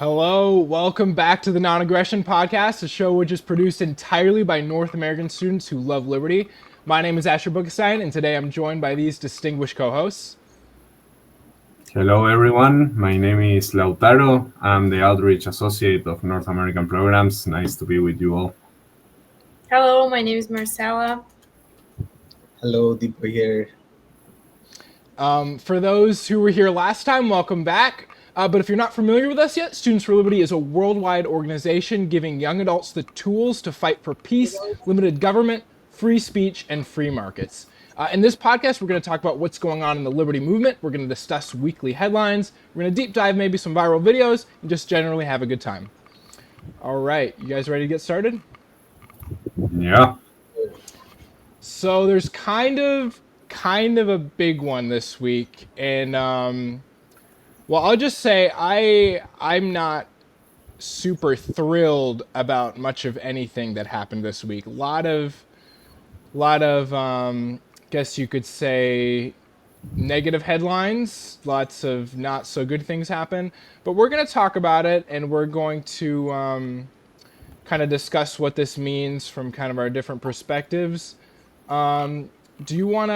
Hello, welcome back to the Non-Aggression Podcast, a show which is produced entirely by North American students who love liberty. My name is Asher Bookestein, and today I'm joined by these distinguished co-hosts. Hello, everyone. My name is Lautaro. I'm the Outreach Associate of North American Programs. Nice to be with you all. Hello, my name is Marcela. Hello, Deepo here. For those who were here last time, welcome back. But if you're not familiar with us yet, Students for Liberty is a worldwide organization giving young adults the tools to fight for peace, limited government, free speech, and free markets. In this podcast, we're going to talk about what's going on in the liberty movement. We're going to discuss weekly headlines. We're going to deep dive maybe some viral videos and just generally have a good time. All right, you guys ready to get started? Yeah. So there's kind of a big one this week, and well, I'll just say I'm not super thrilled about much of anything that happened this week. A lot of guess you could say negative headlines, lots of not so good things happen, but we're going to talk about it, and we're going to kind of discuss what this means from kind of our different perspectives. Do you want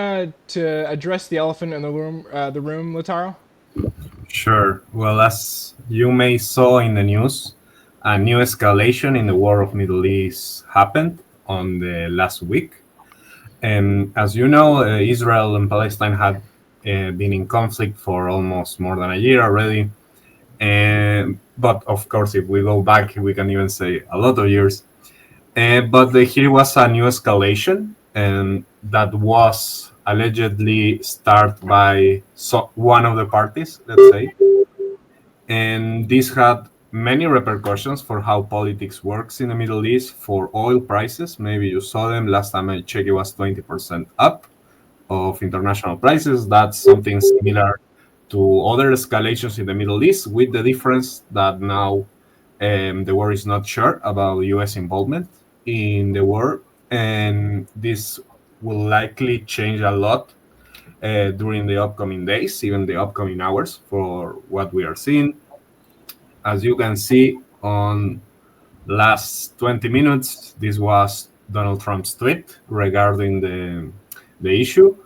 to address the elephant in the room, Lataro? Sure. Well, as you may saw in the news, a new escalation in the war of Middle East happened on the last week. And as you know, Israel and Palestine had been in conflict for almost more than a year already. But of course, if we go back, we can even say a lot of years. Here was a new escalation, and that was allegedly started by one of the parties, let's say. And this had many repercussions for how politics works in the Middle East for oil prices. Maybe you saw them. Last time I checked, it was 20% up of international prices. That's something similar to other escalations in the Middle East, with the difference that now the war is not sure about U.S. involvement in the war. And this will likely change a lot during the upcoming days, even the upcoming hours, for what we are seeing. As you can see on last 20 minutes, this was Donald Trump's tweet regarding the issue.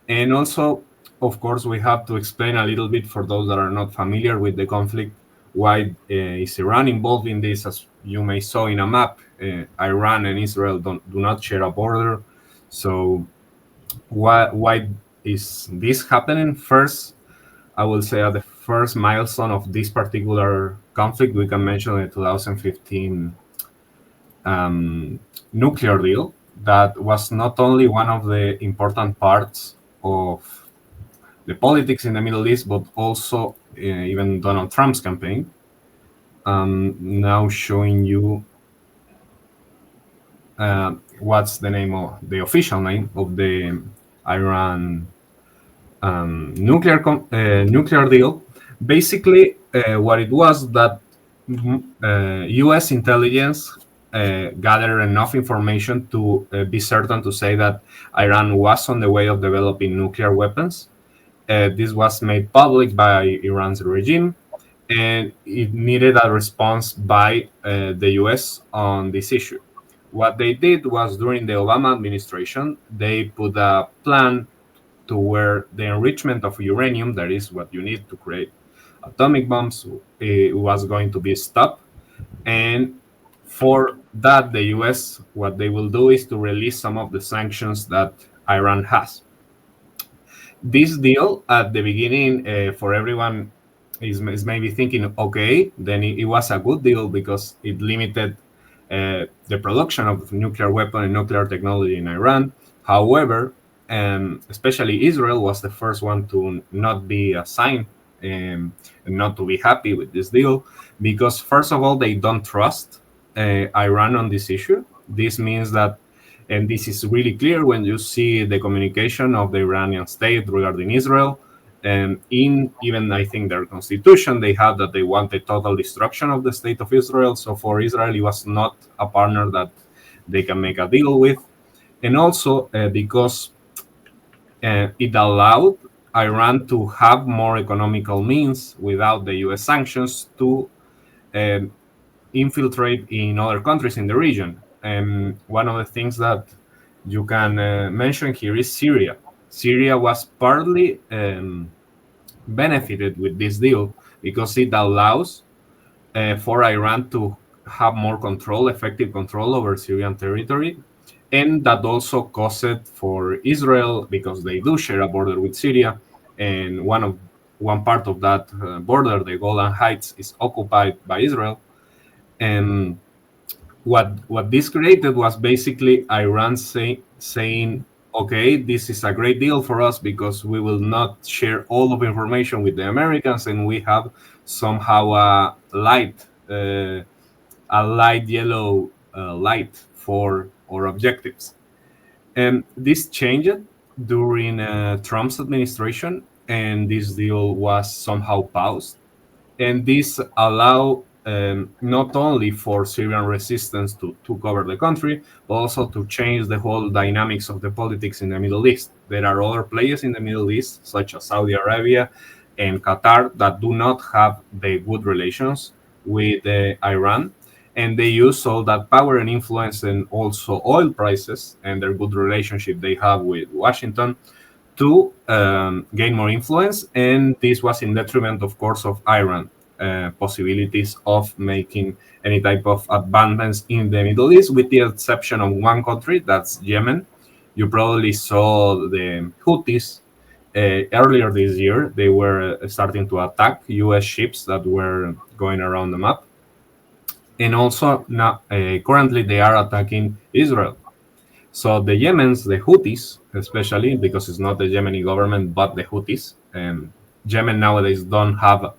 And also, of course, we have to explain a little bit for those that are not familiar with the conflict, why is Iran involved in this. As you may saw in a map, Iran and Israel do not share a border. So why is this happening? First, I will say at the first milestone of this particular conflict, we can mention the 2015 nuclear deal that was not only one of the important parts of the politics in the Middle East, but also even Donald Trump's campaign. Now showing you what's the official name of the Iran nuclear deal. Basically, what it was that U.S. intelligence gathered enough information to be certain to say that Iran was on the way of developing nuclear weapons. This was made public by Iran's regime, and it needed a response by the U.S. on this issue. What they did was, during the Obama administration, they put a plan to where the enrichment of uranium, that is what you need to create atomic bombs, was going to be stopped. And for that, the US, what they will do is to release some of the sanctions that Iran has. This deal at the beginning, for everyone, is maybe thinking, okay, then it was a good deal because it limited the production of nuclear weapon and nuclear technology in Iran. However, especially Israel was the first one to not be assigned and not to be happy with this deal, because first of all, they don't trust Iran on this issue. This means that, and this is really clear when you see the communication of the Iranian state regarding Israel, and in even, I think, their constitution, they have that they want the total destruction of the state of Israel. So for Israel, it was not a partner that they can make a deal with. And also because it allowed Iran to have more economical means without the U.S. sanctions to um, infiltrate in other countries in the region. And one of the things that you can mention here is Syria. Syria was partly benefited with this deal because it allows for Iran to have more control, effective control over Syrian territory. And that also caused it for Israel because they do share a border with Syria. And one part of that border, the Golan Heights, is occupied by Israel. And what this created was basically Iran saying, okay, this is a great deal for us because we will not share all of information with the Americans, and we have somehow a light yellow light for our objectives. And this changed during Trump's administration, and this deal was somehow paused. And this allow not only for Syrian resistance to cover the country, but also to change the whole dynamics of the politics in the Middle East. There are other players in the Middle East, such as Saudi Arabia and Qatar, that do not have the good relations with Iran. And they use all that power and influence and also oil prices and their good relationship they have with Washington to gain more influence. And this was in detriment, of course, of Iran possibilities of making any type of advancements in the Middle East, with the exception of one country, that's Yemen. You probably saw the Houthis earlier this year. They were starting to attack U.S. ships that were going around the map. And also now, currently they are attacking Israel. So the Yemens, the Houthis, especially because it's not the Yemeni government but the Houthis. Yemen nowadays don't have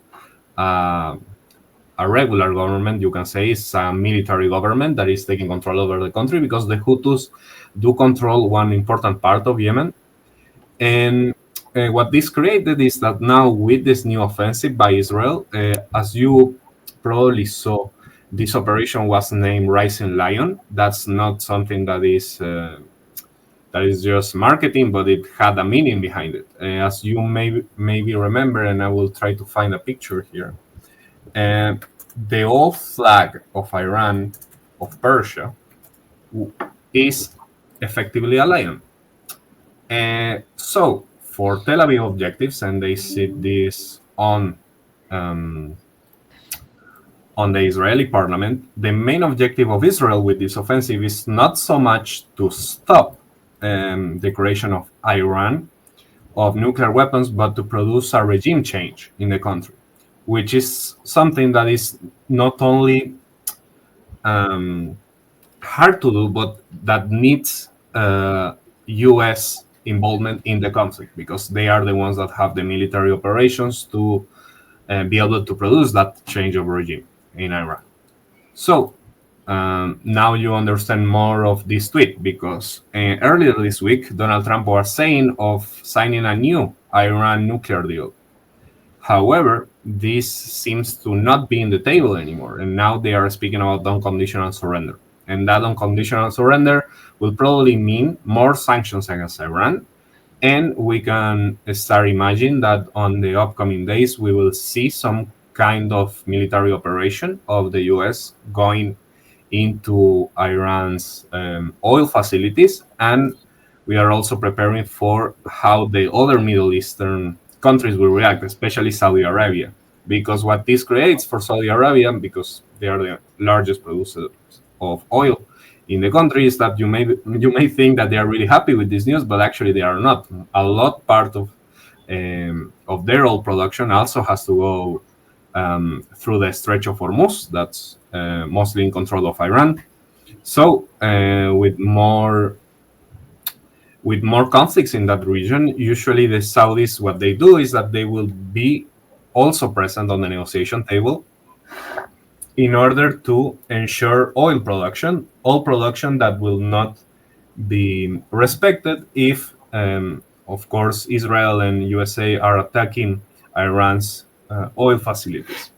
a regular government. You can say it's a military government that is taking control over the country because the Houthis do control one important part of Yemen. And what this created is that now with this new offensive by Israel, as you probably saw, this operation was named Rising Lion. That's not something that is just marketing, but it had a meaning behind it. As you maybe remember, and I will try to find a picture here. The old flag of Iran, of Persia, is effectively a lion. So for Tel Aviv objectives, and they see this on the Israeli parliament, the main objective of Israel with this offensive is not so much to stop the creation of Iran of nuclear weapons, but to produce a regime change in the country, which is something that is not only hard to do, but that needs U.S. involvement in the conflict because they are the ones that have the military operations to be able to produce that change of regime in Iran. So now you understand more of this tweet because earlier this week, Donald Trump was saying of signing a new Iran nuclear deal. However, this seems to not be in the table anymore. And now they are speaking about unconditional surrender. And that unconditional surrender will probably mean more sanctions against Iran. And we can start imagining that on the upcoming days, we will see some kind of military operation of the US going into Iran's oil facilities. And we are also preparing for how the other Middle Eastern countries will react, especially Saudi Arabia. Because what this creates for Saudi Arabia, because they are the largest producers of oil in the country, is that you may think that they are really happy with this news, but actually they are not. A lot part of their oil production also has to go through the Strait of Hormuz, that's mostly in control of Iran. So with more conflicts in that region, usually the Saudis, what they do is that they will be also present on the negotiation table in order to ensure oil production that will not be respected if, of course, Israel and USA are attacking Iran's oil facilities.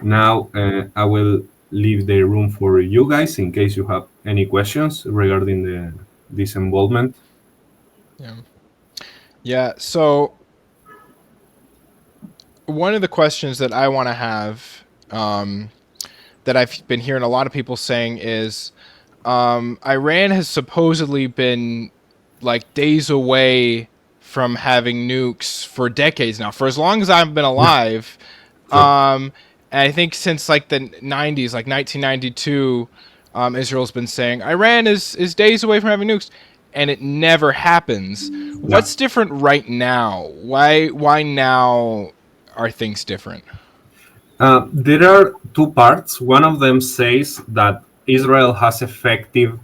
Now, I will leave the room for you guys in case you have any questions regarding this involvement. Yeah. So one of the questions that I want to have that I've been hearing a lot of people saying is Iran has supposedly been like days away from having nukes for decades now, for as long as I've been alive. True. And I think since like the 90s, like 1992, Israel's been saying Iran is days away from having nukes, and it never happens. What's different right now? Why now are things different? There are two parts. One of them says that Israel has effective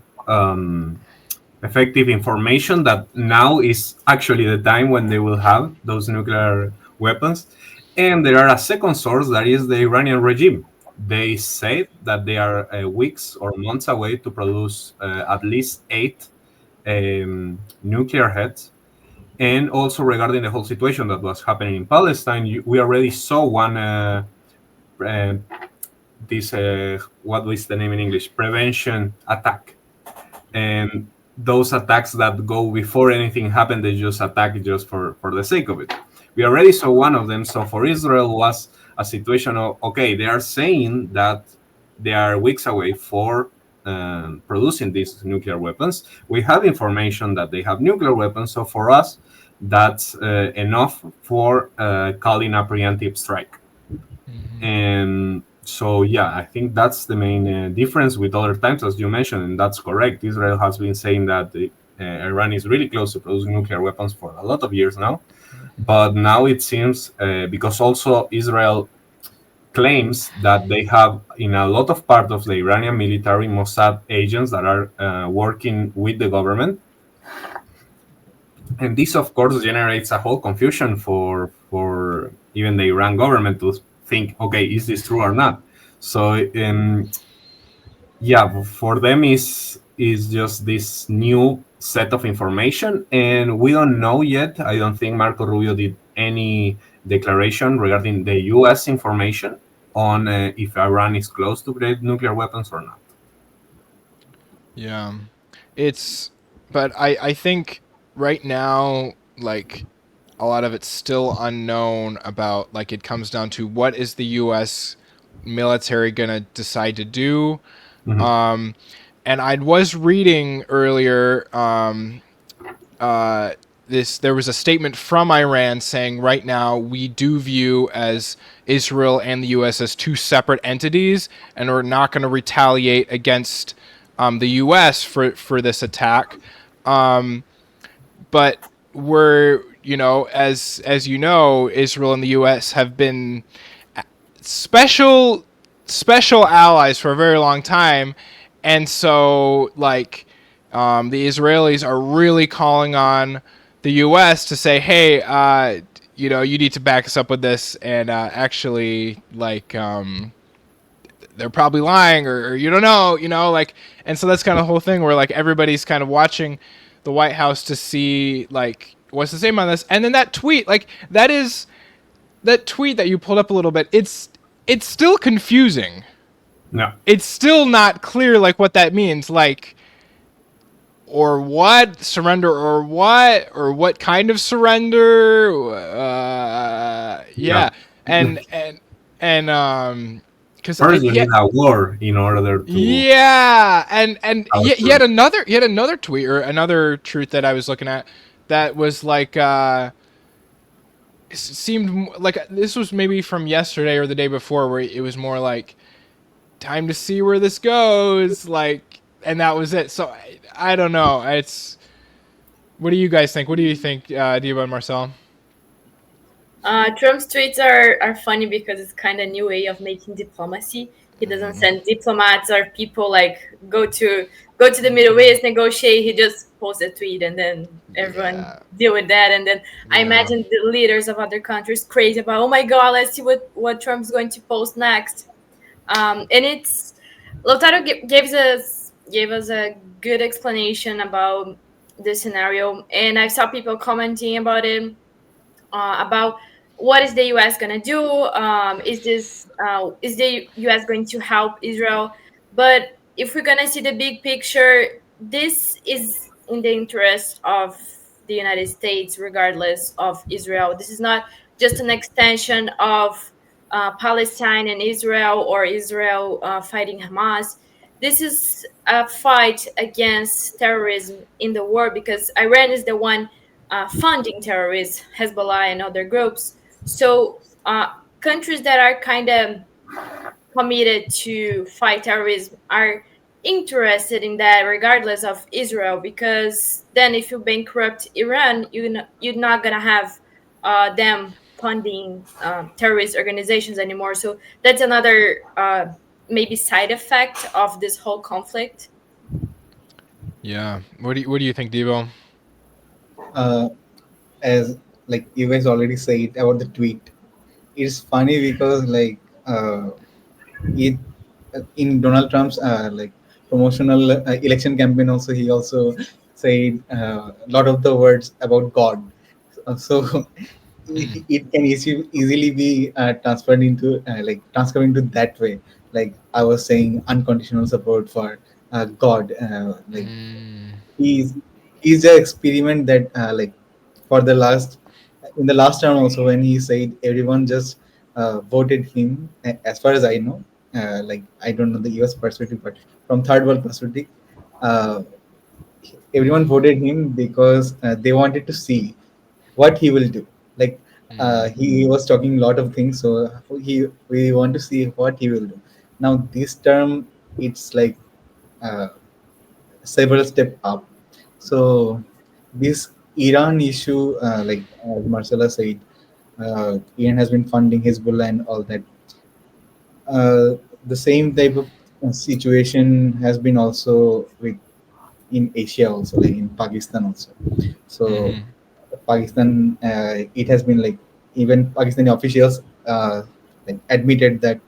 information that now is actually the time when they will have those nuclear weapons. And there are a second source that is the Iranian regime. They say that they are weeks or months away to produce at least 8 nuclear heads. And also regarding the whole situation that was happening in Palestine, we already saw one. This what is the name in English? Prevention attack, and those attacks that go before anything happened, they just attack just for the sake of it. We already saw one of them. So for Israel was a situation of, okay, they are saying that they are weeks away for producing these nuclear weapons. We have information that they have nuclear weapons. So for us, that's enough for calling a preemptive strike. And so, yeah, I think that's the main difference with other times, as you mentioned, and that's correct. Israel has been saying that Iran is really close to producing nuclear weapons for a lot of years now. But now it seems, because also Israel claims that they have, in a lot of part of the Iranian military, Mossad agents that are working with the government. And this, of course, generates a whole confusion for even the Iran government to think, okay, is this true or not? So, yeah, for them is just this new set of information, and we don't know yet. I don't think Marco Rubio did any declaration regarding the U.S. information on if Iran is close to create nuclear weapons or not. Yeah, but I think right now, like, a lot of it's still unknown about, like, it comes down to what is the U.S. military gonna decide to do. Mm-hmm. And I was reading earlier, there was a statement from Iran saying right now we do view as Israel and the U.S. as two separate entities, and we're not going to retaliate against the U.S. for this attack. But we're, as you know, Israel and the U.S. have been special allies for a very long time, and so like the Israelis are really calling on the U.S. to say, hey, you need to back us up with this, and actually, like, they're probably lying, or you don't know, like, and so that's kind of the whole thing where like everybody's kind of watching the White House to see like what's the same on this, and then that tweet that tweet that you pulled up a little bit, it's still confusing. No. It's still not clear like what that means, like, or what surrender, or what kind of surrender. Yeah. And because first you need a war in order to. Yeah, and yet another tweet or another truth that I was looking at that was like seemed like this was maybe from yesterday or the day before, where it was more like time to see where this goes, like, and that was it. So I don't know. What do you guys think? What do you think, Diego and Marcel? Trump's tweets are funny because it's kind of a new way of making diplomacy. He doesn't send diplomats or people like go to the Middle East, negotiate. He just posts a tweet and then everyone deal with that. And then I imagine the leaders of other countries crazy about, oh my God, let's see what Trump's going to post next. And it's Lautaro gave us a good explanation about the scenario, and I saw people commenting about it, about what is the U.S. gonna do? Is the U.S. going to help Israel? But if we're gonna see the big picture, this is in the interest of the United States, regardless of Israel. This is not just an extension of Palestine and Israel, or Israel fighting Hamas. This is a fight against terrorism in the world, because Iran is the one funding terrorists, Hezbollah and other groups. So countries that are kind of committed to fight terrorism are interested in that, regardless of Israel, because then if you bankrupt Iran, you're not gonna have them funding terrorist organizations anymore. So that's another maybe side effect of this whole conflict. Yeah. What do you think, Devo? As like you guys already said about the tweet, it's funny because it in Donald Trump's like promotional election campaign also, he also said a lot of the words about God. So it can easily be transferred into that way. Like I was saying, unconditional support for God. He's he's the experiment that for the last in the last round also, when he said everyone just voted him, as far as I know, like I don't know the US perspective, but from third world perspective, uh, everyone voted him because they wanted to see what he will do. Like he was talking a lot of things, so we want to see what he will do. Now this term, it's like uh, several step up. So this Iran issue, like as Marcella said, Iran has been funding Hezbollah and all that. The same type of situation has been also with in Asia also, like in Pakistan also. So Pakistan, it has been like even Pakistani officials like admitted that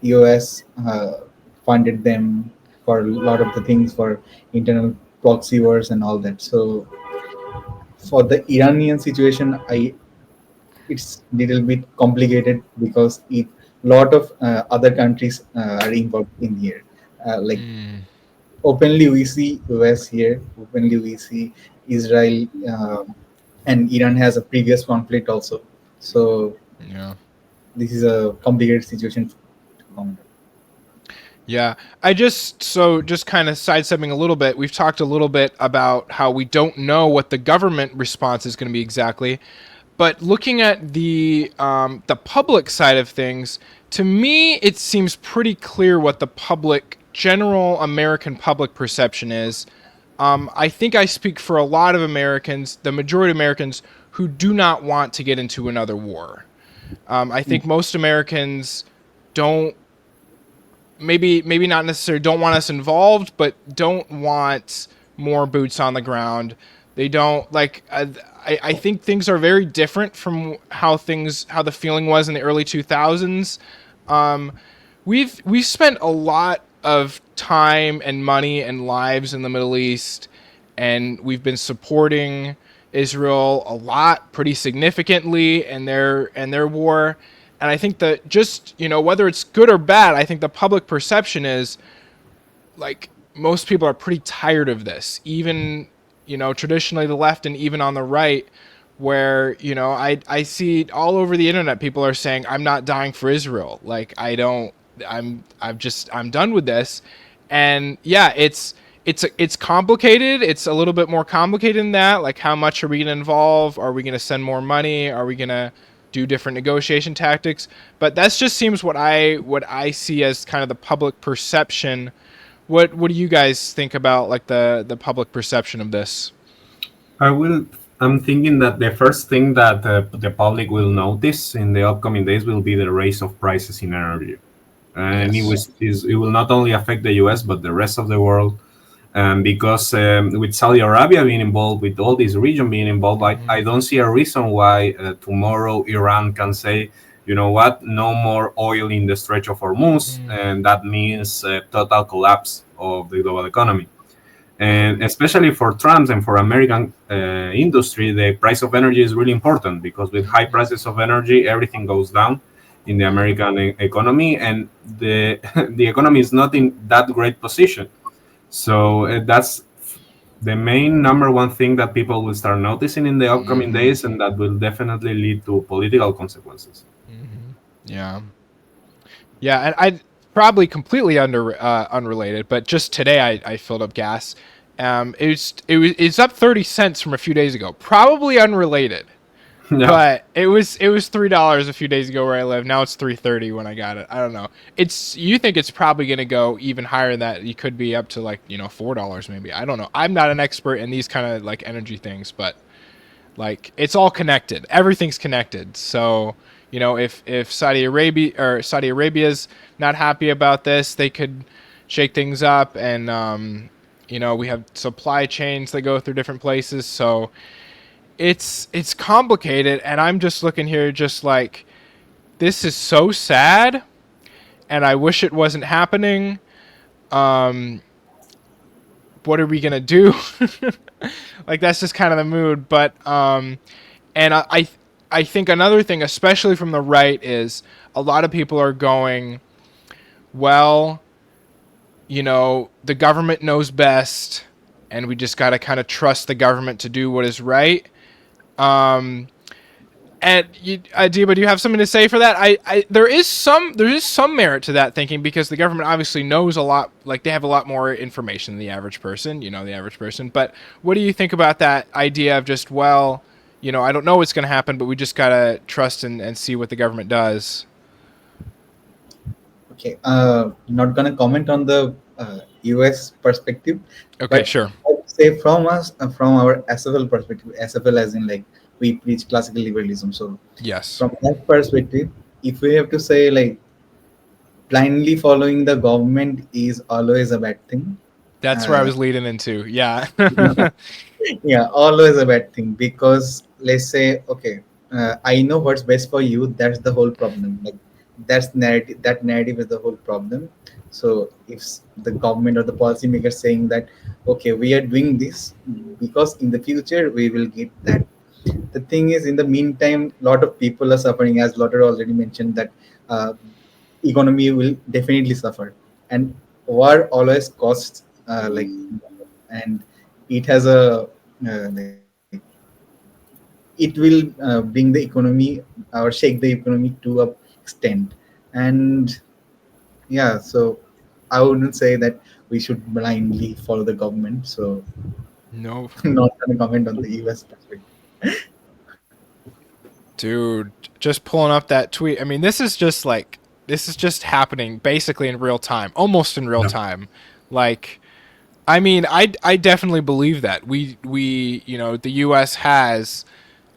US funded them for a lot of the things, for internal proxy wars and all that. So for the Iranian situation, I it's little bit complicated because it lot of other countries are involved in here. Like openly we see US here, openly we see Israel, and Iran has a previous conflict also. So Yeah. this is a complicated situation to comment. Yeah, just kind of sidestepping a little bit. We've talked a little bit about how we don't know what the government response is going to be exactly, but looking at the public side of things, to me, it seems pretty clear what the general American public perception is. I think I speak for a lot of Americans, the majority of Americans, who do not want to get into another war. I think most Americans don't, maybe not necessarily don't want us involved, but don't want more boots on the ground. They don't like. I think things are very different from how the feeling was in the early 2000s. We've spent a lot of time and money and lives in the Middle East, and we've been supporting Israel a lot, pretty significantly, in their war. And I think that just, whether it's good or bad, I think the public perception is like most people are pretty tired of this. Even, traditionally the left and even on the right, where, I see all over the internet people are saying, I'm not dying for Israel. Like I'm done with this. And yeah, it's complicated. It's a little bit more complicated than that. Like, how much are we going to involve? Are we going to send more money? Are we going to do different negotiation tactics? But that just seems what I see as kind of the public perception. What do you guys think about like the public perception of this? I'm thinking that the first thing that the public will notice in the upcoming days will be the rise of prices in energy, and Yes. it will not only affect the U.S. but the rest of the world. Because with Saudi Arabia being involved, with all this region being involved, I don't see a reason why tomorrow Iran can say, you know what, no more oil in the Stretch of Hormuz, and that means total collapse of the global economy. And especially for Trump and for American industry, the price of energy is really important, because with high prices of energy, everything goes down in the American economy, and the the economy is not in that great position. So that's the main number one thing that people will start noticing in the upcoming days, and that will definitely lead to political consequences. Yeah. Yeah, and I probably completely unrelated, but just today I filled up gas. It's up 30 cents from a few days ago. Probably unrelated, Yeah, but it was $3 a few days ago where I live. Now it's 3.30 when I got it. I don't know. You think it's probably gonna go even higher than that? You could be up to like $4 maybe. I don't know. I'm not an expert in these kind of like energy things, but like it's all connected. Everything's connected. So if Saudi Arabia's not happy about this, they could shake things up, and we have supply chains that go through different places. So it's complicated, and I'm just looking here, just like this is so sad, and I wish it wasn't happening. What are we gonna do? Like that's just kind of the mood. But and I think another thing, especially from the right, is a lot of people are going, well, the government knows best, and we just got to kind of trust the government to do what is right. And Adiba, do you have something to say for that? There is some merit to that thinking, because the government obviously knows a lot, like they have a lot more information than the average person, But what do you think about that idea of just, well, I don't know what's going to happen, but we just got to trust and see what the government does? Okay, not gonna comment on the US perspective. Okay, But sure. I would say from us, from our SFL perspective, SFL as in like we preach classical liberalism. So Yes. from that perspective, if we have to say like blindly following the government is always a bad thing. That's where I was leading into. Yeah. Yeah, always a bad thing, because let's say, okay, I know what's best for you. That's the whole problem. Like that narrative is the whole problem. So if the government or the policymaker saying that, okay, we are doing this because in the future we will get that. The thing is, in the meantime, a lot of people are suffering, as Lotter already mentioned, that uh, economy will definitely suffer, and war always costs and it has a like it will bring the economy or shake the economy to a extent. And yeah, so I wouldn't say that we should blindly follow the government. So No. not gonna comment on the US perspective. Dude, just pulling up that tweet. I mean, this is just happening basically in real time, almost in real Yeah. time. Like, I mean, I definitely believe that the U.S. has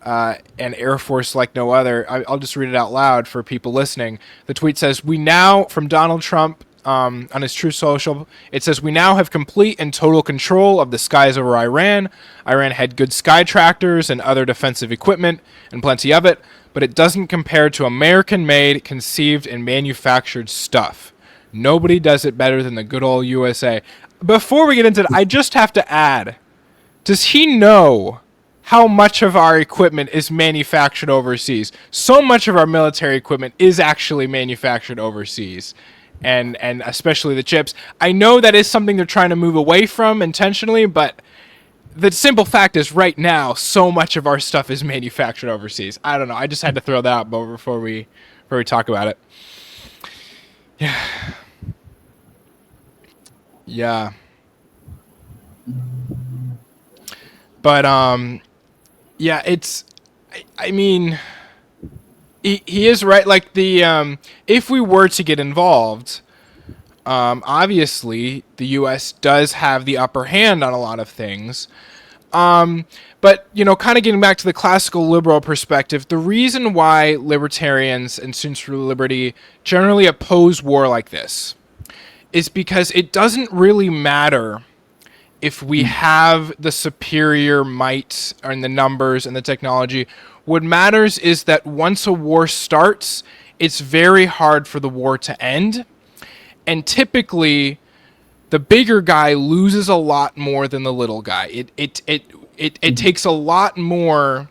an air force like no other. I'll just read it out loud for people listening. The tweet says, "We now," from Donald Trump on his True Social, it says, "We now have complete and total control of the skies over Iran. Iran had good sky tractors and other defensive equipment, and plenty of it, but it doesn't compare to American-made, conceived, and manufactured stuff. Nobody does it better than the good old USA." Before we get into it, I just have to add, does he know how much of our equipment is manufactured overseas? So much of our military equipment is actually manufactured overseas, and especially the chips. I know that is something they're trying to move away from intentionally, but the simple fact is, right now, so much of our stuff is manufactured overseas. I don't know. I just had to throw that out before we talk about it. Yeah. Yeah. But yeah, I mean, he is right. Like if we were to get involved, obviously the U.S. does have the upper hand on a lot of things. But kind of getting back to the classical liberal perspective, the reason why libertarians and students for liberty generally oppose war like this is because it doesn't really matter if we have the superior might and the numbers and the technology. What matters is that once a war starts, it's very hard for the war to end. And typically, the bigger guy loses a lot more than the little guy. It takes a lot more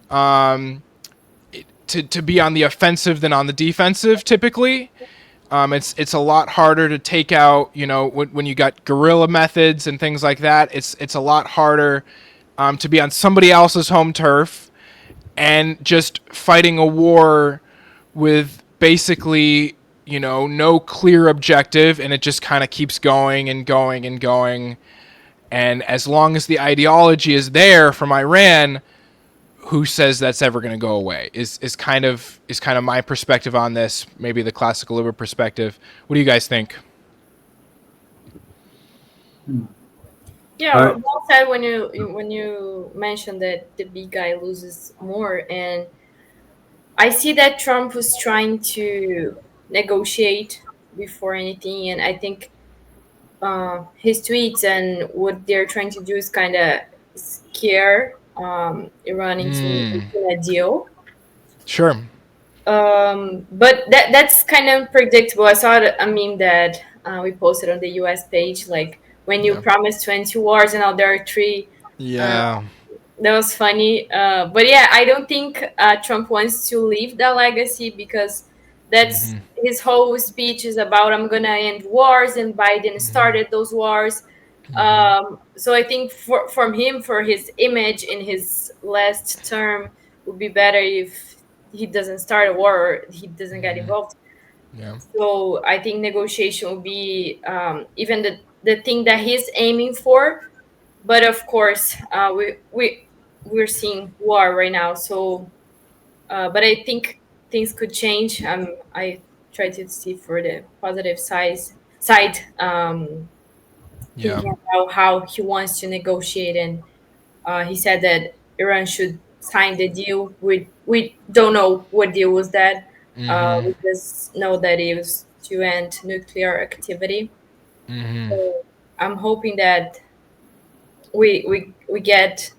to be on the offensive than on the defensive, typically. It's a lot harder to take out, when you got guerrilla methods and things like that. It's a lot harder to be on somebody else's home turf and just fighting a war with basically, no clear objective, and it just kind of keeps going and going and going. And as long as the ideology is there from Iran, who says that's ever going to go away? Is kind of my perspective on this. Maybe the classical liberal perspective. What do you guys think? Yeah, well said when you mentioned that the big guy loses more, and I see that Trump was trying to negotiate before anything, and I think his tweets and what they're trying to do is kind of scare Iran into a deal. Sure. But that's kind of predictable. I saw a meme that we posted on the US page, like when you promised 20 wars and now there are 3. Yeah. That was funny. But yeah, I don't think Trump wants to leave that legacy, because that's his whole speech is about, I'm gonna end wars, and Biden started those wars. So I think for his image in his last term, would be better if he doesn't start a war or he doesn't get involved. Yeah. So I think negotiation will be even the thing that he's aiming for. But of course, we're seeing war right now. So, but I think things could change. I try to see for the positive side. Thinking about how he wants to negotiate, and he said that Iran should sign the deal. We don't know what deal was that. We just know that it was to end nuclear activity. So I'm hoping that we get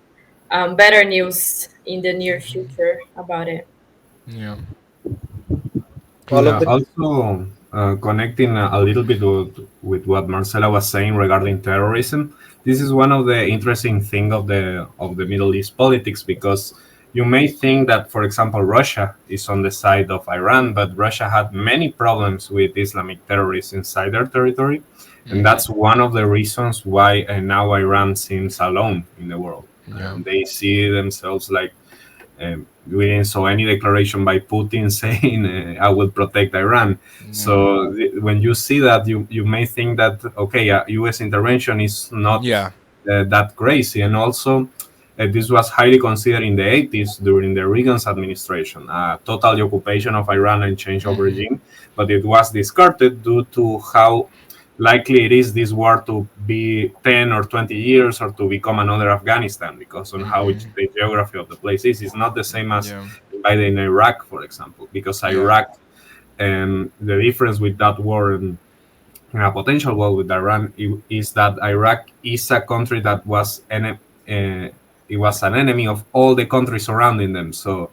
better news in the near future about it. Yeah. Also, connecting a little bit with what Marcela was saying regarding terrorism, this is one of the interesting things of the Middle East politics, because you may think that, for example, Russia is on the side of Iran, but Russia had many problems with Islamic terrorists inside their territory, and that's one of the reasons why now Iran seems alone in the world. They see themselves like we didn't saw any declaration by Putin saying I will protect Iran. So when you see that, you may think that okay, U.S. intervention is not that crazy, and also this was highly considered in the 80s during the Reagan's administration, total occupation of Iran and change of regime, but it was discarded due to how likely it is this war to be 10 or 20 years or to become another Afghanistan, because on how the geography of the place is not the same as in Iraq, for example, because Iraq, the difference with that war and a potential war with Iran is that Iraq is a country that was it was an enemy of all the countries surrounding them. So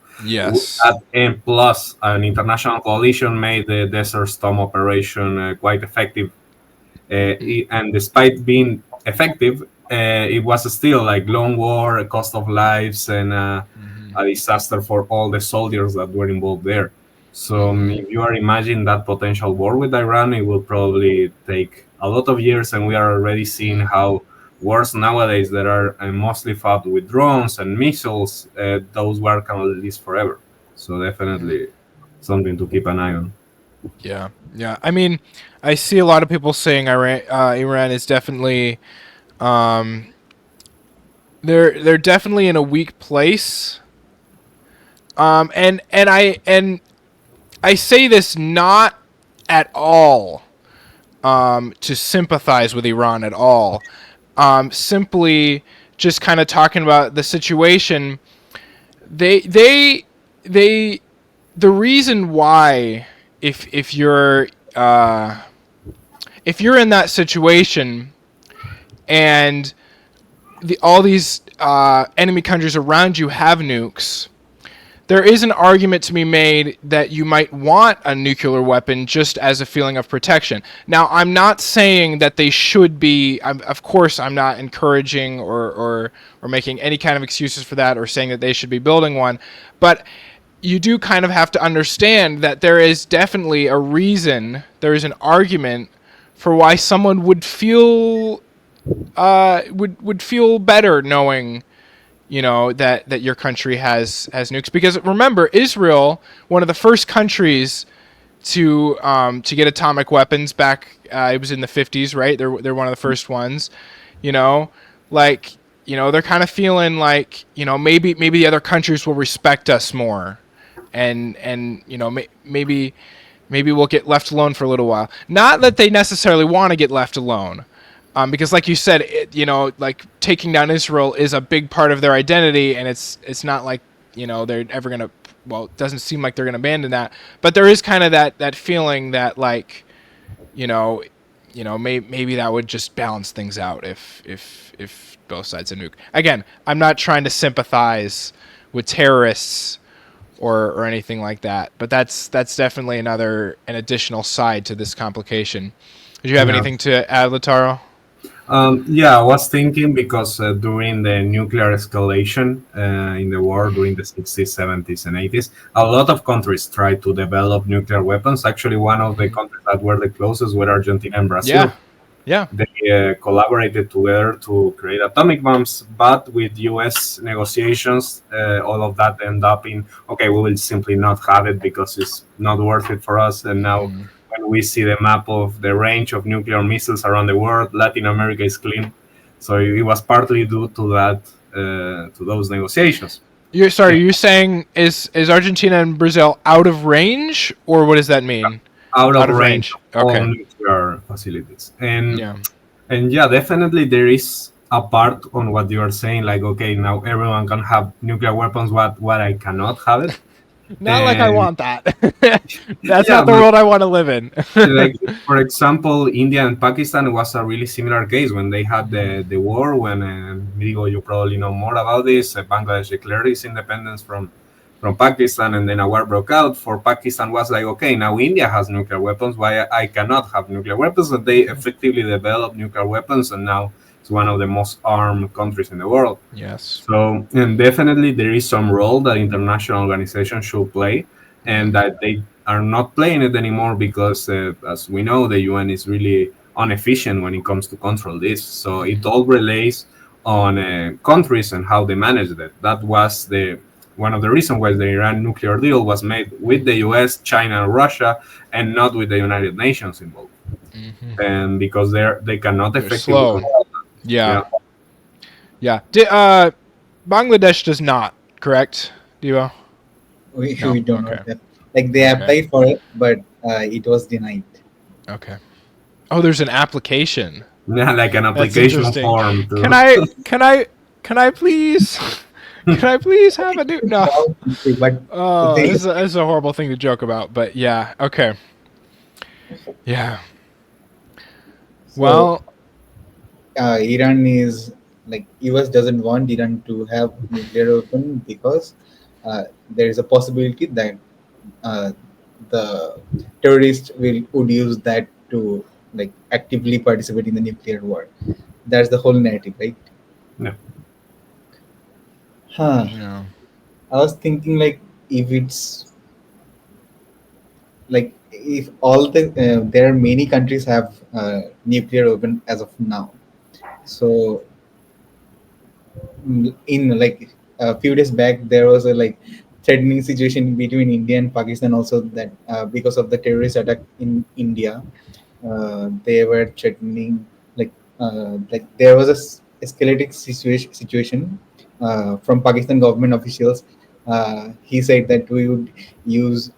and plus an international coalition made the Desert Storm operation quite effective. And despite being effective, it was still like long war, a cost of lives, and a disaster for all the soldiers that were involved there. So if you are imagining that potential war with Iran, it will probably take a lot of years, and we are already seeing how wars nowadays that are mostly fought with drones and missiles, those wars can last forever. So definitely something to keep an eye on. Yeah. I mean, I see a lot of people saying Iran is definitely, they're definitely in a weak place. And I say this not at all, to sympathize with Iran at all. Simply just kind of talking about the situation. The reason why, if you're in that situation and all these enemy countries around you have nukes, there is an argument to be made that you might want a nuclear weapon just as a feeling of protection. Now, I'm not saying that they should be. Of course, I'm not encouraging or making any kind of excuses for that, or saying that they should be building one, but you do kind of have to understand that there is definitely a reason, there is an argument for why someone would feel would feel better knowing, that your country has nukes. Because remember, Israel, one of the first countries to get atomic weapons back. It was in the 50s, right? They're one of the first ones. You know, like, you know, they're kind of feeling like, you know, maybe the other countries will respect us more, and you know, maybe we'll get left alone for a little while. Not that they necessarily want to get left alone, because like you said, you know, like taking down Israel is a big part of their identity, and it's not like, you know, they're ever gonna. Well, it doesn't seem like they're gonna abandon that, but there is kind of that feeling that, like, you know, maybe that would just balance things out if both sides are nuke. Again, I'm not trying to sympathize with terrorists or anything like that, but that's definitely an additional side to this complication. Did you have Yeah. anything to add, Lataro? Yeah, I was thinking because during the nuclear escalation in the war during the 60s, 70s, and 80s, a lot of countries tried to develop nuclear weapons. Actually, one of the countries that were the closest were Argentina and Brazil. Yeah. They collaborated together to create atomic bombs, but with US negotiations, all of that ended up in, okay, we will simply not have it because it's not worth it for us. And now, when we see the map of the range of nuclear missiles around the world, Latin America is clean. So it was partly due to that, to those negotiations. You're saying is Argentina and Brazil out of range, or what does that mean? Out of range of all Okay. nuclear facilities. And Yeah. yeah, definitely there is a part on what you are saying, like, okay, now everyone can have nuclear weapons, what I cannot have it. Not like I And want that. That's yeah, not the but world I want to live in. like, for example, India and Pakistan was a really similar case when they had the war. When Migo, you probably know more about this. Bangladesh declared its independence from Pakistan, and then a war broke out. For Pakistan, was like, okay, now India has nuclear weapons. Why I cannot have nuclear weapons? And they effectively developed nuclear weapons, and now it's one of the most armed countries in the world. Yes. So, and definitely there is some role that international organizations should play, and that they are not playing it anymore because, as we know, the UN is really inefficient when it comes to control this. So it all relates on countries and how they manage that. That was the one of the reasons why the Iran nuclear deal was made with the US, China, and Russia, and not with the United Nations involved. And because they cannot They're effectively slow. control that. Yeah. Bangladesh does not, correct, Divo? We No, don't know okay. that. Like they applied for it, but it was denied. Okay. Oh, there's an application. Yeah, like an That's application interesting. form. To... Can I please have a new? No. But Oh, they, this is a horrible thing to joke about, but yeah. Okay. Yeah. Well, Iran is like US doesn't want Iran to have nuclear weapon because there is a possibility that uh, the terrorists would use that to like actively participate in the nuclear war. That's the whole narrative, right? No. Huh. yeah. I was thinking like if it's like if all the there are many countries have nuclear weapon as of now. So in like a few days back there was a like threatening situation between India and Pakistan also that because of the terrorist attack in India, they were threatening like there was a escalating situation from Pakistan government officials. He said that we would use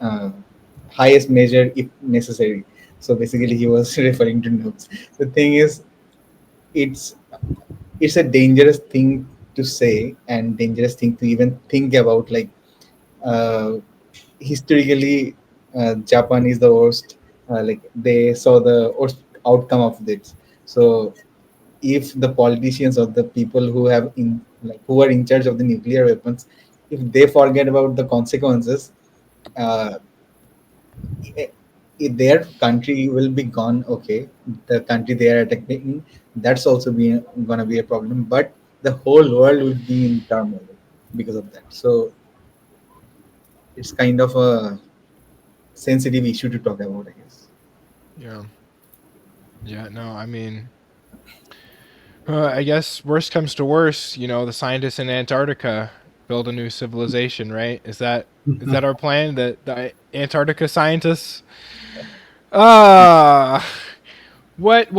highest measure if necessary. So basically, he was referring to nukes. The thing is, it's it's a dangerous thing to say and dangerous thing to even think about. Like uh, historically, Japan is the worst. Like they saw the worst outcome of this. So if the politicians or the people who have in like who are in charge of the nuclear weapons, if they forget about the consequences, uh, if their country will be gone. Okay, the country they are attacking, that's also gonna be a problem, but the whole world will be in turmoil because of that. So it's kind of a sensitive issue to talk about, I guess. Yeah. Yeah. No, I mean, I guess worst comes to worst, you know, the scientists in Antarctica, build a new civilization, right? Is that our plan? The Antarctica scientists? Well,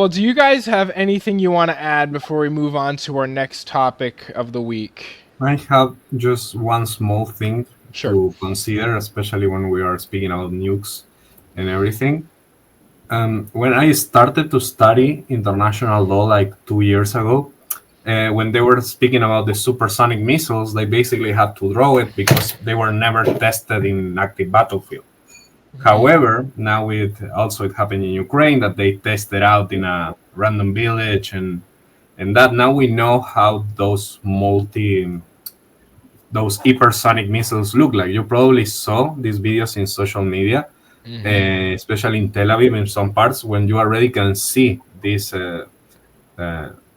do you guys have anything you want to add before we move on to our next topic of the week? I have just one small thing Sure. to consider, especially when we are speaking about nukes and everything. When I started to study international law like 2 years ago, when they were speaking about the supersonic missiles, they basically had to draw it because they were never tested in active battlefield. However, now it happened in Ukraine that they tested out in a random village, and that now we know how those hypersonic missiles look like. You probably saw these videos in social media, especially in Tel Aviv in some parts, when you already can see these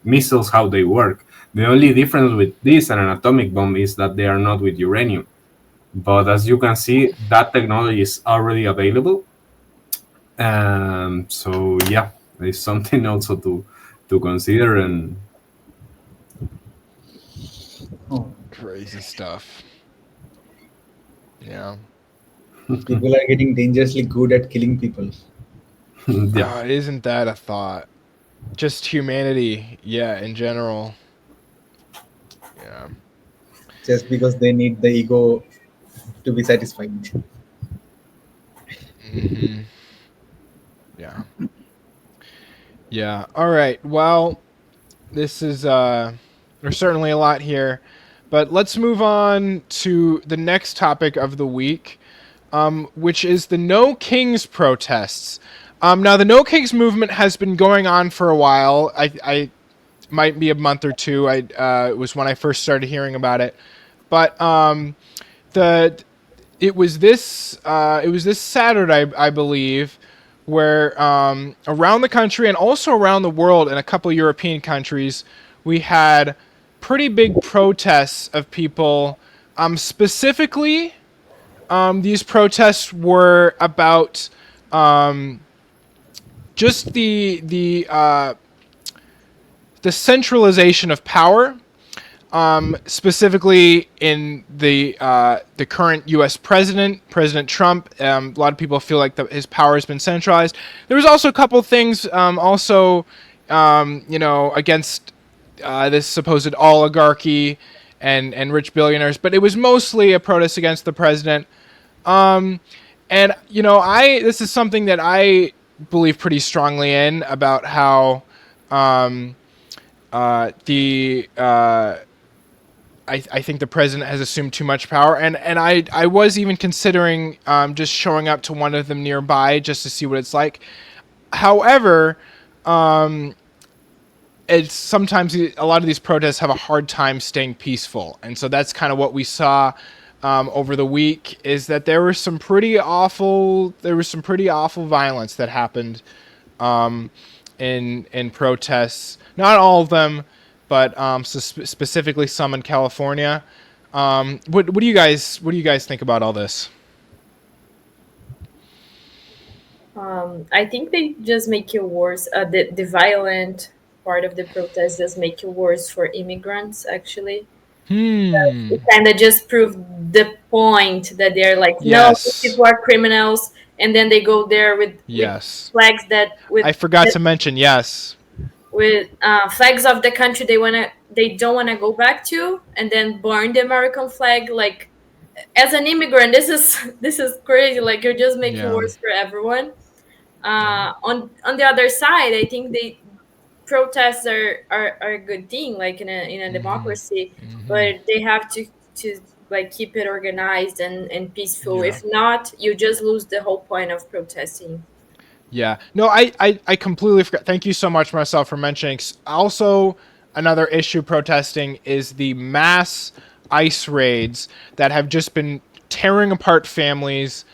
missiles, how they work. The only difference with this and an atomic bomb is that they are not with uranium. But as you can see, that technology is already available. So yeah, it's something also to consider. And Crazy stuff. Yeah. People are getting dangerously good at killing people. yeah, Isn't that a thought? Just humanity, yeah, in general. Yeah. Just because they need the ego to be satisfied. Yeah. Yeah. All right. Well, this is there's certainly a lot here, but let's move on to the next topic of the week, which is the No Kings protests. Now, the No Kings movement has been going on for a while. I might be a month or two. It was when I first started hearing about it, but it was this Saturday, I believe, where around the country and also around the world in a couple European countries, we had pretty big protests of people. Specifically, these protests were about just the centralization of power. Specifically in the current U.S. President Trump. A lot of people feel like his power has been centralized. There was also a couple things against this supposed oligarchy and rich billionaires, but it was mostly a protest against the president. And this is something that I believe pretty strongly in, about how I think the president has assumed too much power, and I was even considering just showing up to one of them nearby just to see what it's like. However, it's sometimes a lot of these protests have a hard time staying peaceful, and so that's kind of what we saw over the week. Is that there was some pretty awful violence that happened in protests. Not all of them, but specifically some in California. What do you guys think about all this? I think they just make it worse. The violent part of the protest just make it worse for immigrants, actually. It kind of just proved the point that they're like, no, these people are criminals, and then they go there with flags I forgot to mention, with flags of the country they don't wanna go back to, and then burn the American flag. Like, as an immigrant, this is crazy. Like, you're just making it worse for everyone. On the other side, I think protests are a good thing, like in a democracy, but they have to like keep it organized and peaceful. If not, you just lose the whole point of protesting. Yeah. No, I completely forgot. Thank you so much, Marcel, for mentioning. Also, another issue protesting is the mass ICE raids that have just been tearing apart families,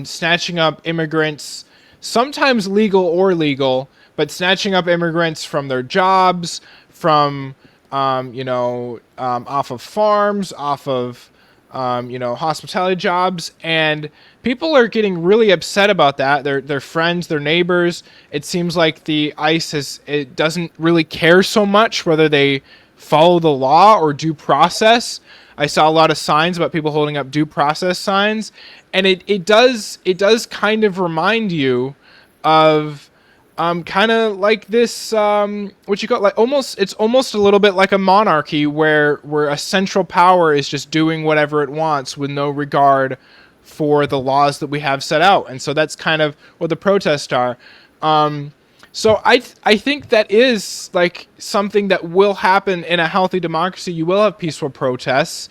snatching up immigrants, sometimes legal or legal, but snatching up immigrants from their jobs, from off of farms, off of hospitality jobs, and people are getting really upset about that. Their friends, their neighbors. It seems like the ICE doesn't really care so much whether they follow the law or due process. I saw a lot of signs about people holding up due process signs, and it does kind of remind you of kind of like this what you call, like, almost, it's almost a little bit like a monarchy where a central power is just doing whatever it wants with no regard for the laws that we have set out. And so that's kind of what the protests are. So I think that is like something that will happen in a healthy democracy. You will have peaceful protests,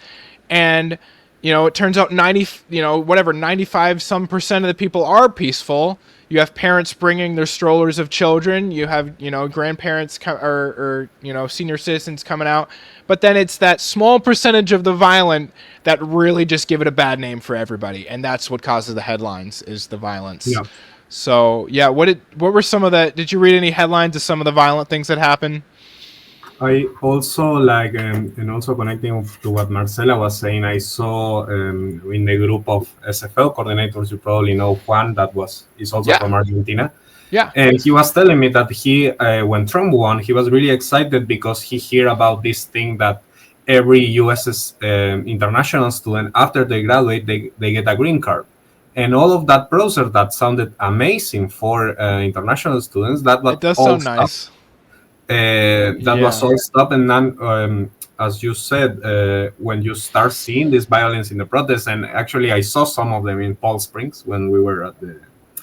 and it turns out 95 some percent of the people are peaceful. You have parents bringing their strollers of children. You have grandparents or senior citizens coming out. But then it's that small percentage of the violent that really just give it a bad name for everybody, and that's what causes the headlines, is the violence. Yeah. So yeah, what were some of the? Did you read any headlines of some of the violent things that happened? I also like, and also connecting to what Marcela was saying, I saw in the group of SFL coordinators, you probably know Juan, is also Yeah. from Argentina. Yeah. And he was telling me that when Trump won, he was really excited because he heard about this thing that every U.S. international student, after they graduate, they get a green card. And all of that process that sounded amazing for international students, that was It does all sound stopped. nice. That was all stopped. And then, as you said, when you start seeing this violence in the protests, and actually I saw some of them in Palm Springs when we were at the...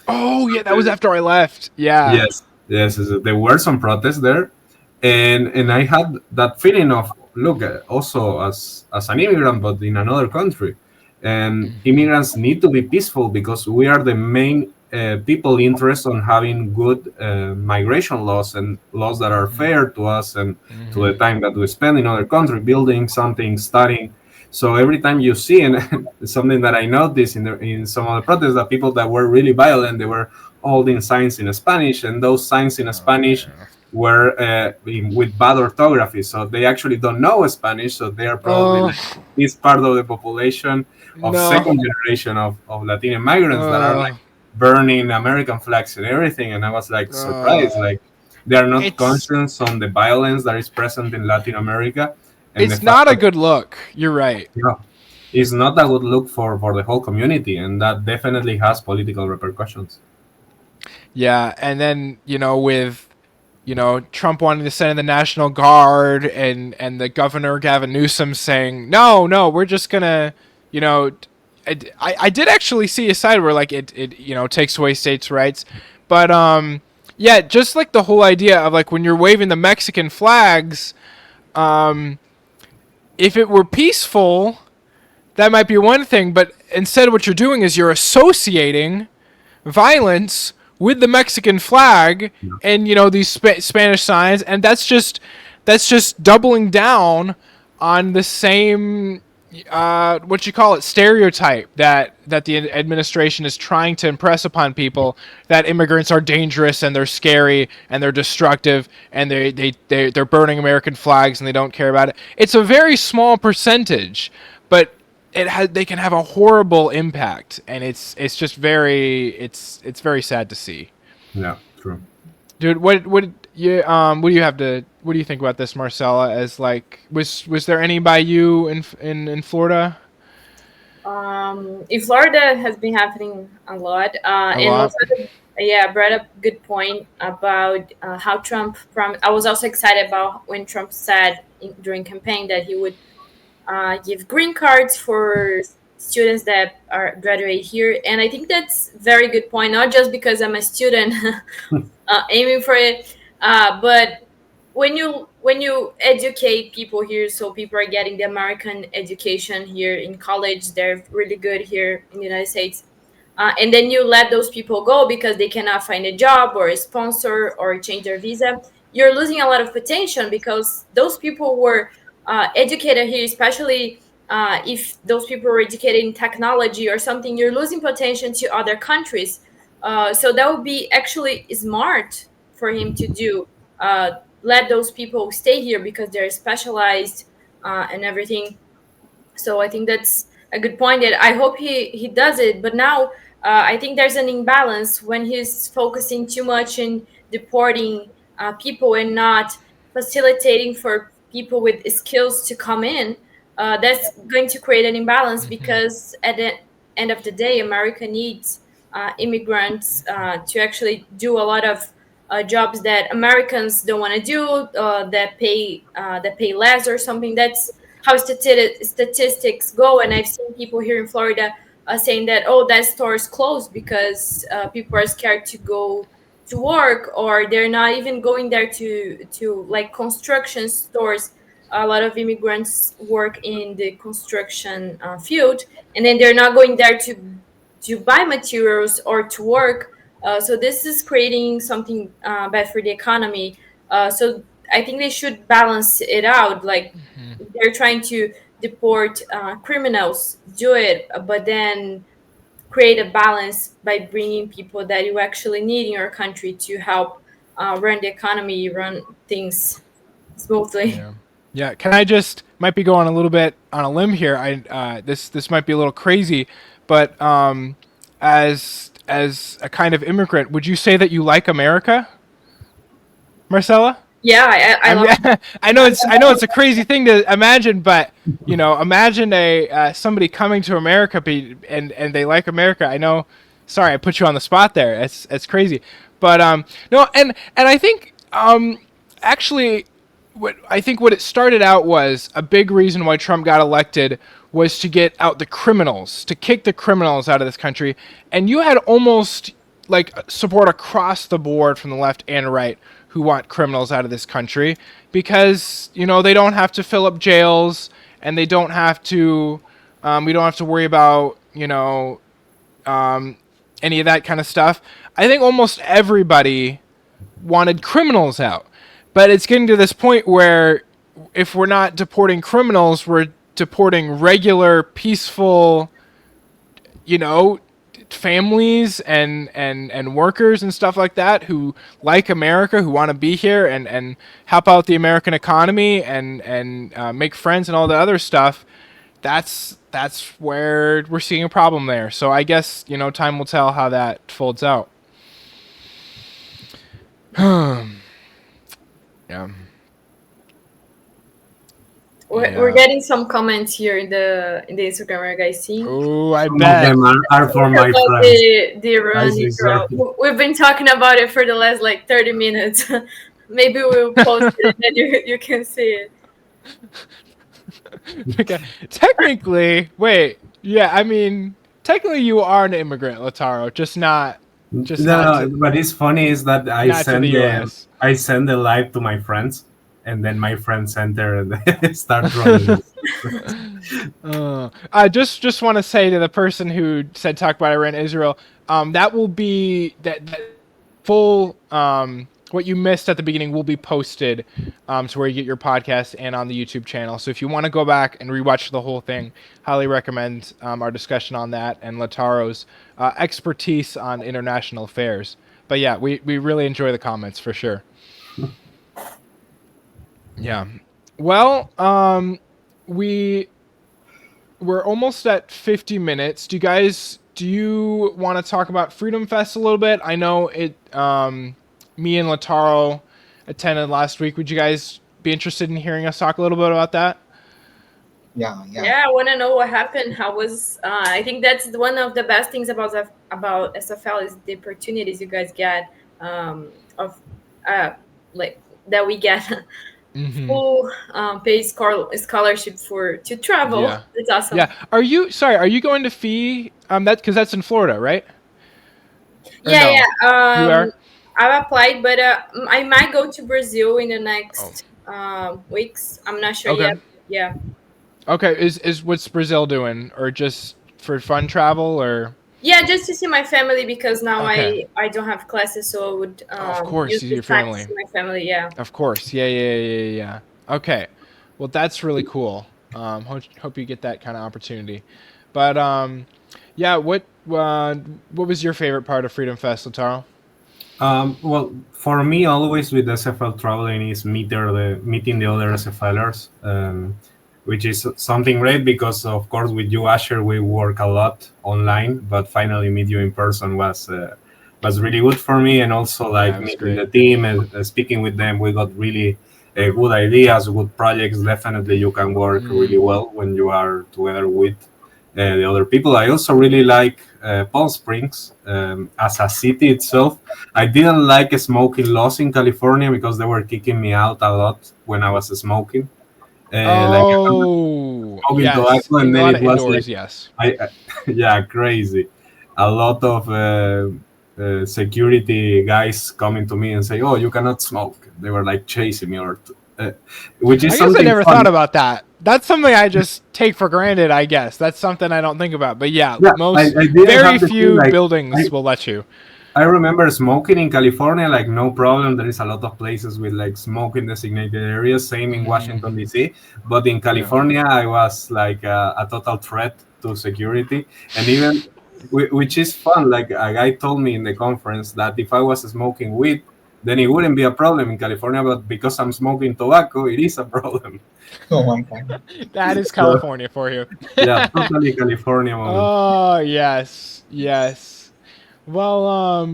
Oh yeah, that was after I left. Yeah. Yes, there were some protests there, and I had that feeling of, look, also as an immigrant, but in another country, and immigrants need to be peaceful because we are the main people interested on having good migration laws and laws that are fair to us and to the time that we spend in other country building something, studying. So every time you see, and something that I noticed in some of the protests, that people that were really violent, they were holding signs in Spanish, and those signs in Spanish were with bad orthography. So they actually don't know Spanish, so they are probably this part of the population of second generation of Latino migrants that are like burning American flags and everything. And I was like surprised, like they are not conscious on the violence that is present in Latin America. And it's not a good look. You're right. Yeah, it's not a good look for the whole community, and that definitely has political repercussions. Yeah, and then with Trump wanting to send in the National Guard, and the governor Gavin Newsom saying no, we're just gonna I did actually see a side where like it takes away states' rights, but yeah, just like the whole idea of like when you're waving the Mexican flags, if it were peaceful, that might be one thing, but instead what you're doing is you're associating violence with the Mexican flag and these Spanish signs, and that's just doubling down on the same stereotype that the administration is trying to impress upon people, that immigrants are dangerous and they're scary and they're destructive and they're burning American flags and they don't care about it. It's a very small percentage, but they can have a horrible impact, and it's just very very sad to see. Yeah, true. Dude, what do you think about this, Marcella? As like, was there any by you in Florida? In Florida has been happening a lot. And also, brought up a good point about how Trump I was also excited about when Trump said during campaign that he would give green cards for students that are graduate here, and I think that's very good point. Not just because I'm a student aiming for it, but when you educate people here, so people are getting the American education here in college, they're really good here in the United States, and then you let those people go because they cannot find a job or a sponsor or change their visa. You're losing a lot of potential because those people were educated here, especially if those people were educated in technology or something. You're losing potential to other countries. So that would be actually smart for him to do. Let those people stay here because they're specialized and everything. So I think that's a good point. That I hope he does it. But now I think there's an imbalance when he's focusing too much in deporting people and not facilitating for people with skills to come in. that's going to create an imbalance because at the end of the day, America needs immigrants to actually do a lot of jobs that Americans don't want to do, that pay less or something. That's how statistics go. And I've seen people here in Florida saying that, oh, that store is closed because people are scared to go to work, or they're not even going there to like construction stores. A lot of immigrants work in the construction field, and then they're not going there to buy materials or to work. So this is creating something bad for the economy. So I think they should balance it out. Like they're trying to deport criminals, do it, but then create a balance by bringing people that you actually need in your country to help run the economy, run things smoothly. Yeah. Can I just might be going a little bit on a limb here? This might be a little crazy, but as a kind of immigrant, would you say that you like America, Marcella? Yeah, I love I know it's a crazy thing to imagine, but imagine somebody coming to America and they like America. I know. Sorry, I put you on the spot there. It's crazy, but no, and I think actually, what it started out was a big reason why Trump got elected was to get out the criminals, to kick the criminals out of this country, and you had almost like support across the board from the left and right who want criminals out of this country because they don't have to fill up jails and they don't have to we don't have to worry about any of that kind of stuff. I think almost everybody wanted criminals out, but it's getting to this point where if we're not deporting criminals, we're deporting regular peaceful families and workers and stuff like that who like America, who want to be here and help out the American economy and make friends and all the other stuff. That's where we're seeing a problem there. So I guess time will tell how that folds out. Yeah. We're getting some comments here in the Instagram. Are you guys seeing? Oh, I Some bet. of them are for my friends. The running Exactly. girl. We've been talking about it for the last 30 minutes. Maybe we'll post it and then you can see it. Okay. Technically, wait. Yeah, I mean, technically you are an immigrant, Lautaro, just not No, but it's funny is that I not to send the US. I send the live to my friends, and then my friends enter and they start running. I just want to say to the person who said talk about Iran Israel, that will be that full what you missed at the beginning will be posted to where you get your podcast and on the YouTube channel. So if you want to go back and rewatch the whole thing, highly recommend our discussion on that and Lautaro's expertise on international affairs. But yeah, we really enjoy the comments for sure. Yeah. Well, we're almost at 50 minutes. Do you want to talk about Freedom Fest a little bit? I know it. Me and Lautaro attended last week. Would you guys be interested in hearing us talk a little bit about that? Yeah. I want to know what happened. How was? I think that's one of the best things about SFL is the opportunities you guys get that we get. Full paid scholarship to travel. Yeah. It's awesome. Yeah. Are you going to FEE? Because that's in Florida, right? Or Yeah, no? yeah. You are? I've applied, but I might go to Brazil in the next weeks. I'm not sure yet. Yeah. Okay. Is what's Brazil doing, or just for fun travel, or? Yeah, just to see my family because now Okay. I don't have classes, so I would Of course, use see this your time to family. see my family. Yeah. Of course. Yeah. Okay. Well, that's really cool. Hope you get that kind of opportunity. But yeah. What was your favorite part of Freedom Fest, Lautaro? Well, for me, always with SFL traveling is meeting the other SFLers, which is something great because, of course, with you, Asher, we work a lot online, but finally meet you in person was really good for me, and also like meeting the team and speaking with them, we got really good ideas, good projects. Definitely, you can work really well when you are together with the other people. I also really like Palm Springs as a city itself. I didn't like smoking laws in California because they were kicking me out a lot when I was smoking. Like Oh, smoking yes. tobacco, and A then lot it of was like indoors, yes. yeah, crazy. A lot of security guys coming to me and say, "Oh, you cannot smoke." They were like chasing me, uh, which is I guess I something never thought fun. about that. That's something I just take for granted, I guess. That's something I don't think about. But yeah, Yeah, I didn't very have the thing few like buildings will let you. I remember smoking in California, like no problem. There is a lot of places with like smoking designated areas. Same in Washington D.C. But in Yeah. California, I was like a total threat to security, and even which is fun. Like a guy told me in the conference that if I was smoking weed, then it wouldn't be a problem in California. But because I'm smoking tobacco, it is a problem. Oh my God. That is So California for you. yeah, totally California moment. Oh, yes. Yes. Well,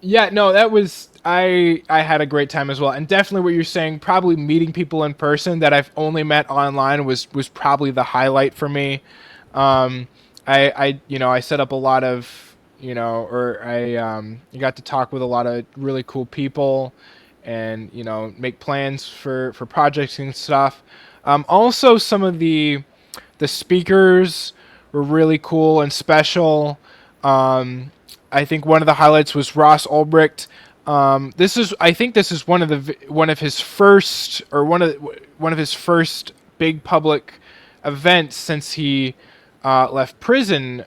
yeah, no, that was I had a great time as well. And definitely what you're saying, probably meeting people in person that I've only met online was probably the highlight for me. Um I set up a lot of, or I got to talk with a lot of really cool people and, make plans for projects and stuff. Also some of the speakers were really cool and special. I think one of the highlights was Ross Ulbricht. I think this is one of his first or one of his first big public events since he left prison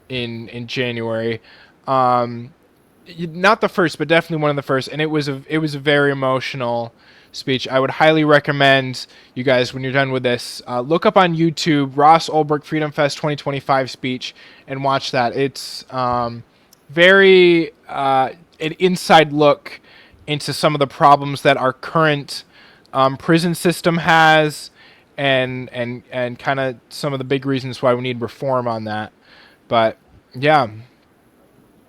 in January. Not the first, but definitely one of the first, and it was a very emotional speech. I would highly recommend you guys, when you're done with this, look up on YouTube Ross Ulbricht Freedom Fest 2025 speech and watch that. It's very an inside look into some of the problems that our current prison system has, and kind of some of the big reasons why we need reform on that. But yeah,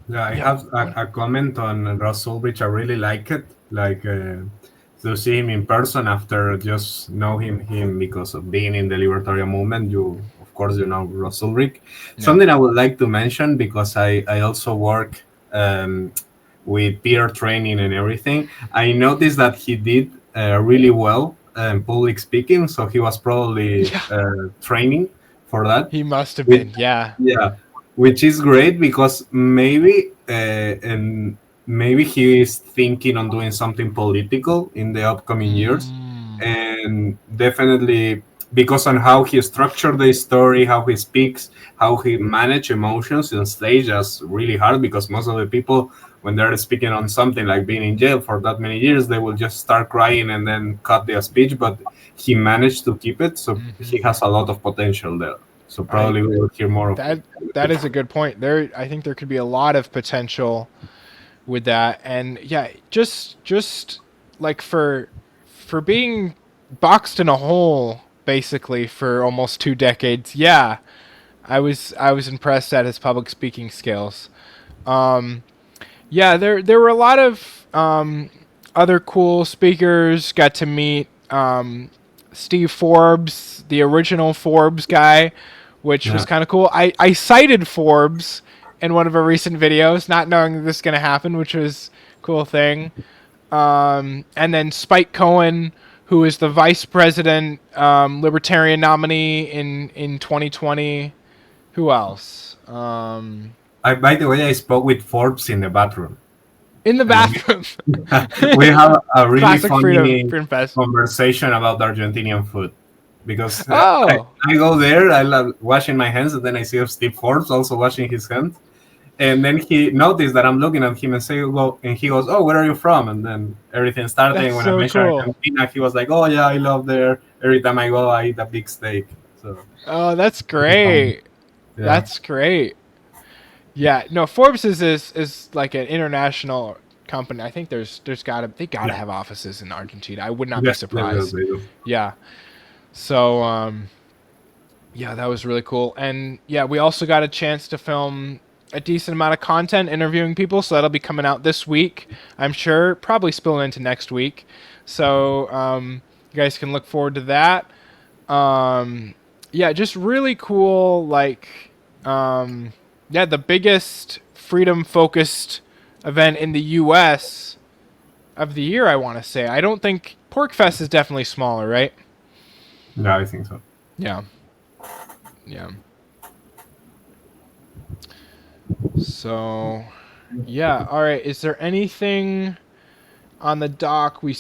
Yeah, I yeah. have a comment on Ross Ulbricht. I really like it. Like to see him in person after just know him because of being in the libertarian movement. You, of course, you know Ross Ulbricht. Yeah. Something I would like to mention because I also work with peer training and everything. I noticed that he did really well public speaking, so he was probably Yeah. training for that. He must have With been. Yeah. yeah, which is great because maybe he is thinking on doing something political in the upcoming years, Mm. and definitely because on how he structured the story, how he speaks, how he manage emotions on stage is really hard because most of the people when they're speaking on something like being in jail for that many years, they will just start crying and then cut their speech. But he managed to keep it, so he has a lot of potential there. So I probably we will hear more of that him. that is a good point. I think there could be a lot of potential with that, and yeah, just like for being boxed in a hole basically for almost 2 decades. Yeah, I was impressed at his public speaking skills. Um, yeah, there were a lot of other cool speakers. Got to meet Steve Forbes, the original Forbes guy, which was Yeah. kind of cool. I cited Forbes in one of our recent videos, not knowing that this is going to happen, which was a cool thing. And then Spike Cohen, who is the vice president libertarian nominee in 2020. Who else? By the way, I spoke with Forbes in the bathroom. In the And bathroom. we have a really Classic funny Freedom Fest. conversation about Argentinian food because Oh, I go there, I love washing my hands, and then I see Steve Forbes also washing his hands. And then he noticed that I'm looking at him and say, "Well," and he goes, "Oh, where are you from?" And then everything started. that's And when I so mentioned cool. Argentina, he was like, "Oh yeah, I love there. Every time I go, I eat a big steak." So Oh, that's pretty funny. great. Yeah, That's great. Yeah, no, Forbes is like an international company. I think they gotta yeah, have offices in Argentina. I would not be yes, they do, surprised. they do. Yeah. So yeah, that was really cool. And yeah, we also got a chance to film a decent amount of content interviewing people, so that'll be coming out this week, I'm sure, probably spilling into next week. So you guys can look forward to that. Yeah, just really cool, like, the biggest freedom-focused event in the U.S. of the year, I want to say. I don't think... PorcFest is definitely smaller, right? Yeah, I think so. Yeah. Yeah. So, yeah. All right. Is there anything on the dock you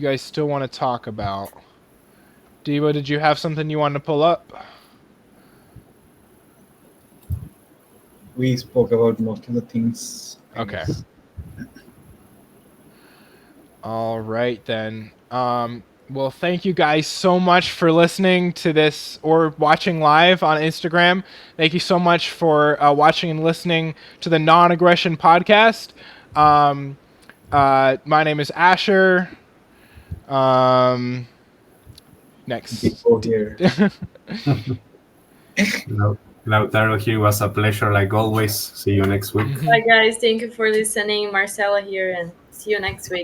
guys still want to talk about? Debo, did you have something you wanted to pull up? We spoke about most of the things. I Okay. guess. All right, then. Well, thank you guys so much for listening to this or watching live on Instagram. Thank you so much for watching and listening to the Non-Aggression Podcast. My name is Asher. Next. People here. Lautaro here, was a pleasure like always. See you next week. Bye, guys. Thank you for listening. Marcela here, and see you next week.